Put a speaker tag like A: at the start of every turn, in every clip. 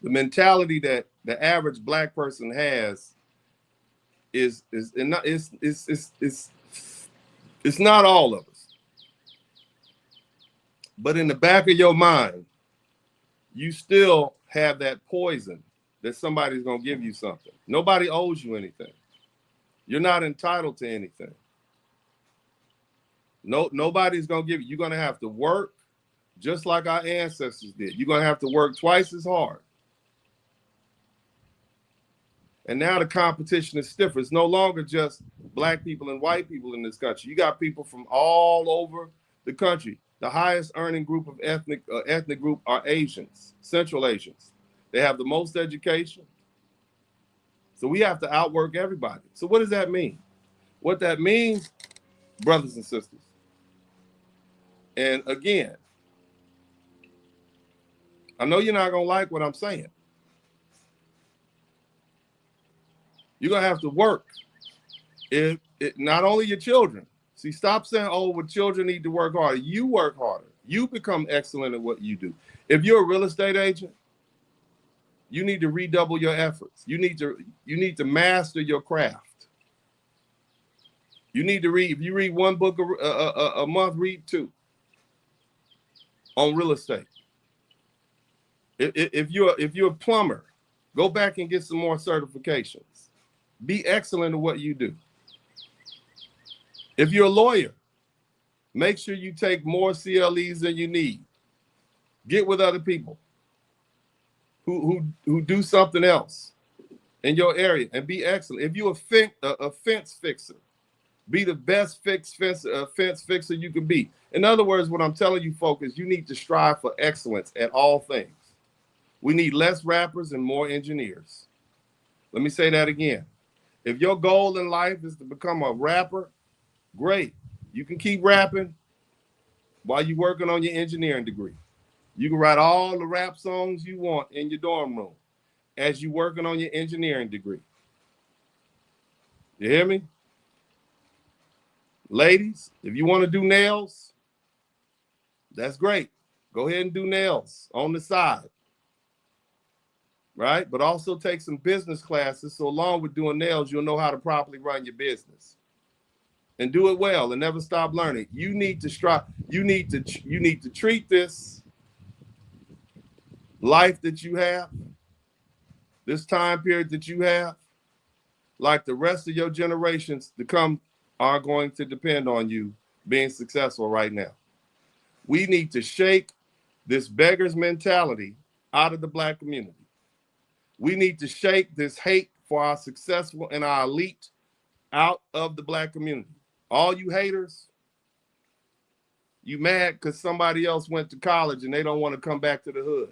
A: The mentality that the average black person has is not it's not all of us. But in the back of your mind, you still have that poison that somebody's gonna give you something. Nobody owes you anything. You're not entitled to anything. Nobody's gonna give you. You're gonna have to work just like our ancestors did. You're gonna have to work twice as hard. And now the competition is stiffer. It's no longer just black people and white people in this country. You got people from all over the country. The highest earning group of ethnic group are Asians, Central Asians. They have the most education. So we have to outwork everybody. So what does that mean? What that means, brothers and sisters, and again, I know you're not going to like what I'm saying. You're going to have to work. Not only your children. See, stop saying, oh, well, children need to work harder. You work harder. You become excellent at what you do. If you're a real estate agent, you need to redouble your efforts. You need to master your craft. You need to read. If you read one book a month, read 2 on real estate. If you're a plumber, go back and get some more certifications. Be excellent at what you do. If you're a lawyer, make sure you take more CLEs than you need. Get with other people who do something else in your area and be excellent. If you're a fence fixer, be the best fence fixer you can be. In other words, what I'm telling you, folks, is you need to strive for excellence at all things. We need less rappers and more engineers. Let me say that again. If your goal in life is to become a rapper, great. You can keep rapping while you're working on your engineering degree. You can write all the rap songs you want in your dorm room as you're working on your engineering degree. You hear me? Ladies, if you want to do nails, that's great. Go ahead and do nails on the side. Right? But also take some business classes so along with doing nails, you'll know how to properly run your business. And do it well and never stop learning. You need to strive. You need to treat this life that you have, this time period that you have, like the rest of your generations to come are going to depend on you being successful right now. We need to shake this beggar's mentality out of the black community. We need to shake this hate for our successful and our elite out of the black community. All you haters, you mad because somebody else went to college and they don't want to come back to the hood.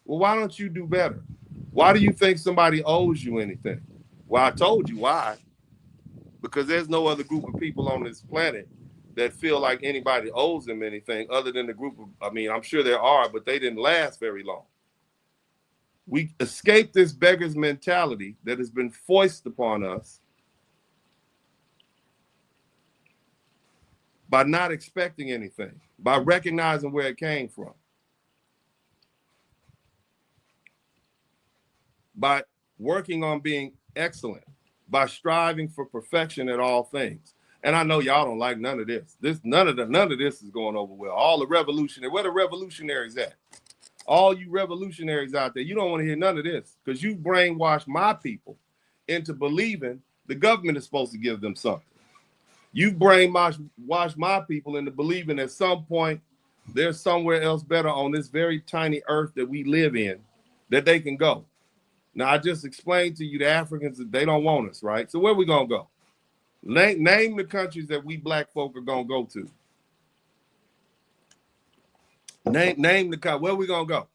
A: Well, why don't you do better? Why do you think somebody owes you anything? Well, I told you why. Because there's no other group of people on this planet that feel like anybody owes them anything other than the group of, I'm sure there are, but they didn't last very long. We escape this beggar's mentality that has been foisted upon us by not expecting anything, by recognizing where it came from, by working on being excellent, by striving for perfection at all things. And I know y'all don't like none of this. None of this is going over well. All the revolutionaries, where the revolutionaries at? All you revolutionaries out there, you don't want to hear none of this because you brainwashed my people into believing the government is supposed to give them something. You brainwashed my people into believing at some point there's somewhere else better on this very tiny earth that we live in that they can go. Now, I just explained to you the Africans that they don't want us, right? So where we going to go? Name the countries that we black folk are going to go to. Name the country. Where we going to go?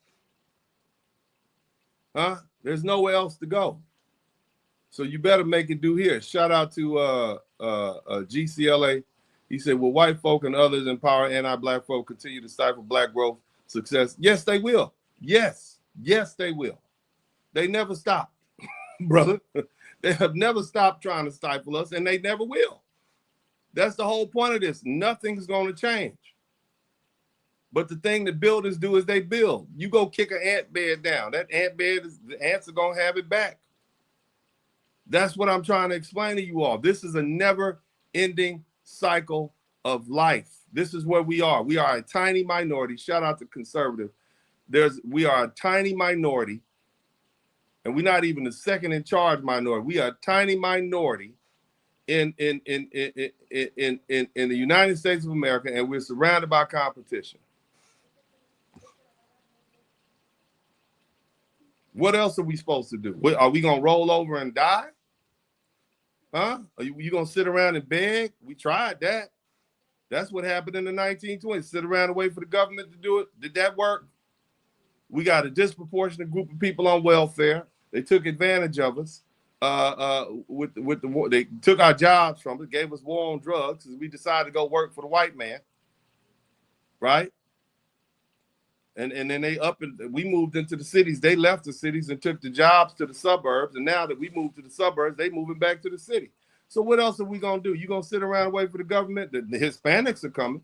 A: Huh? There's nowhere else to go. So you better make it do here. Shout out to GCLA. He said, will white folk and others empower anti-black folk continue to stifle black growth, success? Yes, they will. Yes, they will. They never stop, brother. They have never stopped trying to stifle us, and they never will. That's the whole point of this. Nothing's going to change. But the thing that builders do is they build. You go kick an ant bed down. That ant bed, the ants are going to have it back. That's what I'm trying to explain to you all. This is a never-ending cycle of life. This is where we are. We are a tiny minority. Shout out to conservative. We are a tiny minority, and we're not even the second in charge minority. We are a tiny minority in the United States of America, and we're surrounded by competition. What else are we supposed to do? Are we gonna roll over and die? Huh? Are you gonna sit around and beg? We tried that. That's what happened in the 1920s. Sit around and wait for the government to do it. Did that work? We got a disproportionate group of people on welfare. They took advantage of us. With the war, they took our jobs from us, gave us war on drugs, because we decided to go work for the white man, right? And then we moved into the cities. They left the cities and took the jobs to the suburbs. And now that we moved to the suburbs, they moving back to the city. So what else are we gonna do? You gonna sit around and wait for the government? The Hispanics are coming,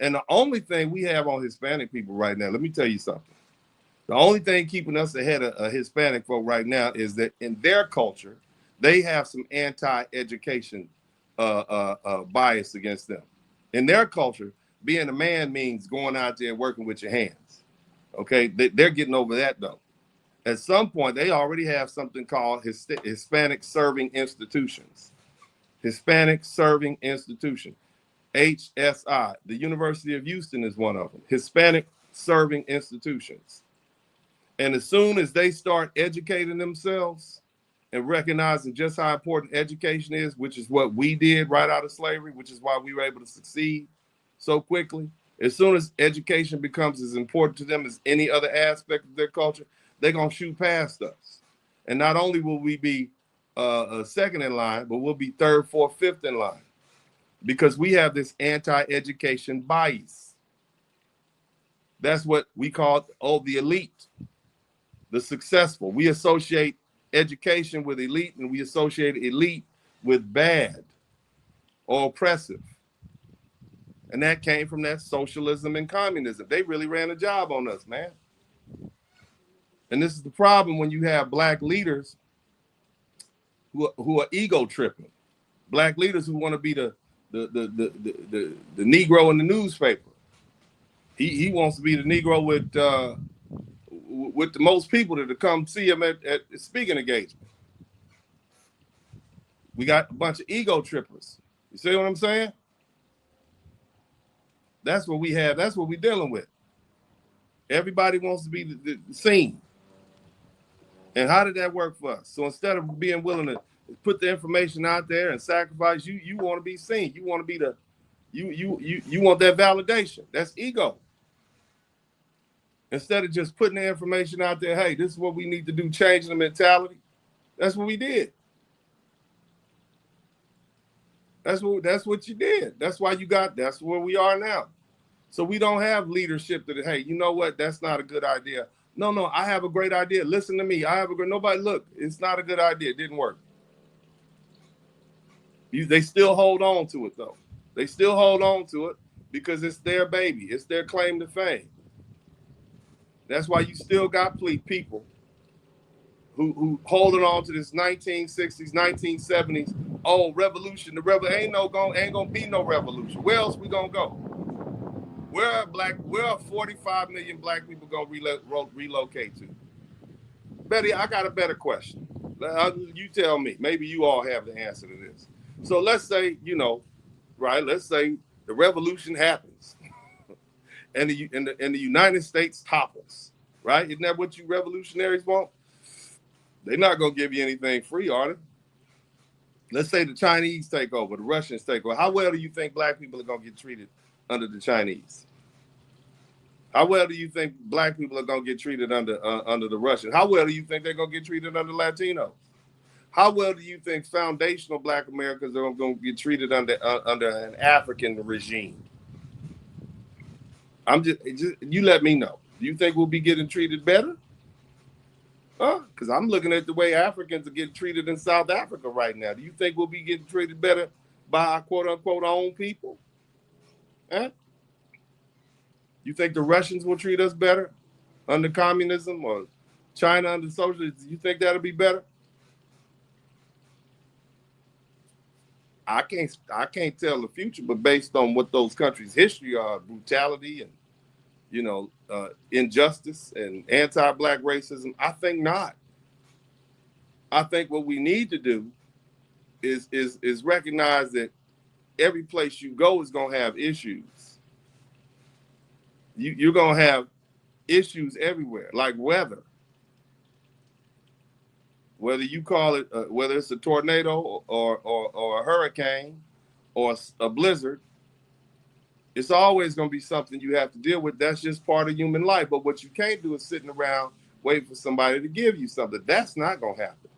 A: and the only thing we have on Hispanic people right now, let me tell you something. The only thing keeping us ahead of Hispanic folk right now is that in their culture, they have some anti-education bias against them. In their culture, being a man means going out there and working with your hands. Okay, they're getting over that though. At some point, they already have something called Hispanic Serving Institutions. Hispanic Serving Institution, HSI. The University of Houston is one of them. Hispanic Serving Institutions. And as soon as they start educating themselves and recognizing just how important education is, which is what we did right out of slavery, which is why we were able to succeed so quickly. As soon as education becomes as important to them as any other aspect of their culture, they're going to shoot past us. And not only will we be second in line, but we'll be third, fourth, fifth in line, because we have this anti-education bias. That's what we call the elite, the successful. We associate education with elite, and we associate elite with bad or oppressive. And that came from that socialism and communism. They really ran a job on us, man. And this is the problem when you have black leaders who are ego tripping. Black leaders who want to be the Negro in the newspaper. He wants to be the Negro with the most people that come see him at speaking engagement. We got a bunch of ego trippers. You see what I'm saying? That's what we have. That's what we're dealing with. Everybody wants to be the seen. And how did that work for us? So instead of being willing to put the information out there and sacrifice, you want to be seen. You want to be you want that validation. That's ego. Instead of just putting the information out there, hey, this is what we need to do, changing the mentality. That's what we did. That's what you did. That's why that's where we are now. So we don't have leadership that, hey, you know what? That's not a good idea. No, I have a great idea. Listen to me. Look, it's not a good idea. It didn't work. They still hold on to it, though. They still hold on to it because it's their baby. It's their claim to fame. That's why you still got people who holding on to this 1960s, 1970s. Oh, revolution. Ain't gonna be no revolution. Where else we gonna go? Where are 45 million black people gonna relocate to? Betty, I got a better question. You tell me. Maybe you all have the answer to this. So let's say, let's say the revolution happens and the United States topples, right? Isn't that what you revolutionaries want? They're not gonna give you anything free, are they? Let's say the Chinese take over, the Russians take over. How well do you think black people are gonna get treated under the Chinese? How well do you think black people are gonna get treated under the Russians? How well do you think they're gonna get treated under Latinos? How well do you think foundational black Americans are gonna get treated under an African regime? You let me know. Do you think we'll be getting treated better? Because I'm looking at the way Africans are getting treated in South Africa right now. Do you think we'll be getting treated better by our quote unquote own people? Huh? You think the Russians will treat us better under communism, or China under socialism? You think that'll be better? I can't tell the future, but based on what those countries' history are, brutality and injustice and anti-black racism, I think not. I think what we need to do is recognize that every place you go is gonna have issues. You're gonna have issues everywhere, like weather. Whether you call it, whether it's a tornado or a hurricane or a blizzard, it's always going to be something you have to deal with. That's just part of human life. But what you can't do is sitting around waiting for somebody to give you something. That's not going to happen.